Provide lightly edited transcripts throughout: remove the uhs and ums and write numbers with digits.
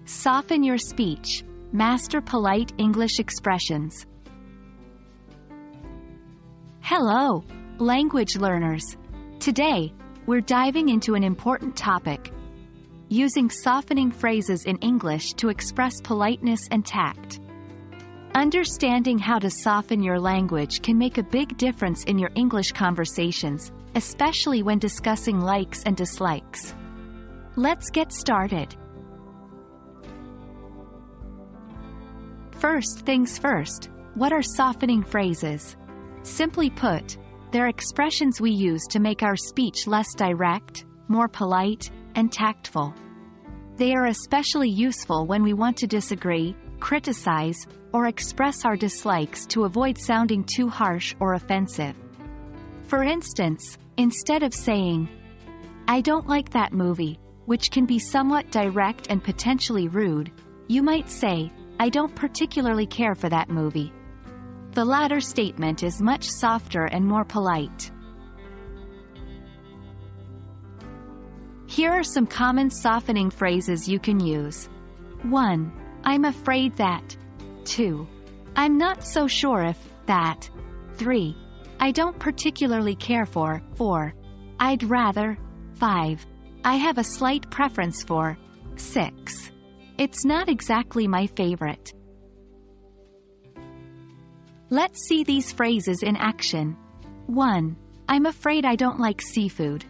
Soften your speech. Master polite English expressions. Hello, language learners. Today, we're diving into an important topic: using softening phrases in English to express politeness and tact. Understanding how to soften your language can make a big difference in your English conversations, especially when discussing likes and dislikes. Let's get started. First things first, what are softening phrases? Simply put, they're expressions we use to make our speech less direct, more polite, and tactful. They are especially useful when we want to disagree, criticize, or express our dislikes to avoid sounding too harsh or offensive. For instance, instead of saying, "I don't like that movie," which can be somewhat direct and potentially rude, you might say, "I don't particularly care for that movie." The latter statement is much softer and more polite. Here are some common softening phrases you can use. 1. I'm afraid that. 2. I'm not so sure if that. 3. I don't particularly care for. 4. I'd rather. 5. I have a slight preference for. 6. It's not exactly my favorite. Let's see these phrases in action. 1. I'm afraid I don't like seafood.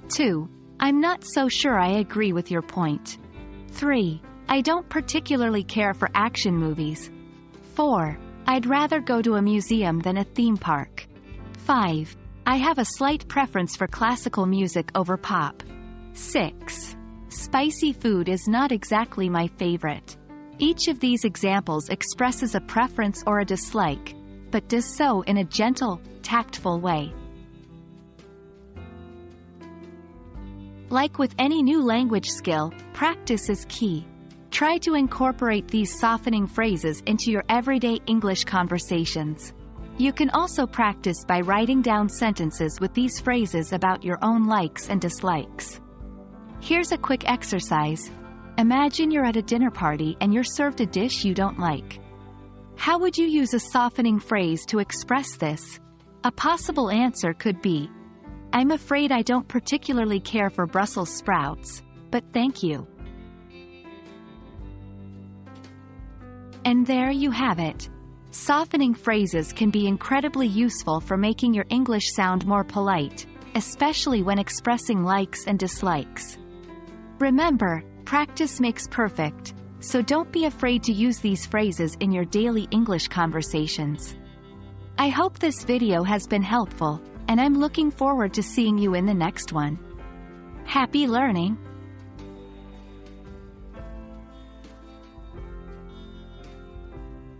2. I'm not so sure I agree with your point. 3. I don't particularly care for action movies. 4. I'd rather go to a museum than a theme park. 5. I have a slight preference for classical music over pop. 6. Spicy food is not exactly my favorite. Each of these examples expresses a preference or a dislike, but does so in a gentle, tactful way. Like with any new language skill, practice is key. Try to incorporate these softening phrases into your everyday English conversations. You can also practice by writing down sentences with these phrases about your own likes and dislikes. Here's a quick exercise. Imagine you're at a dinner party and you're served a dish you don't like. How would you use a softening phrase to express this? A possible answer could be, "I'm afraid I don't particularly care for Brussels sprouts, but thank you." And there you have it. Softening phrases can be incredibly useful for making your English sound more polite, especially when expressing likes and dislikes. Remember, practice makes perfect, so don't be afraid to use these phrases in your daily English conversations. I hope this video has been helpful, and I'm looking forward to seeing you in the next one. Happy learning!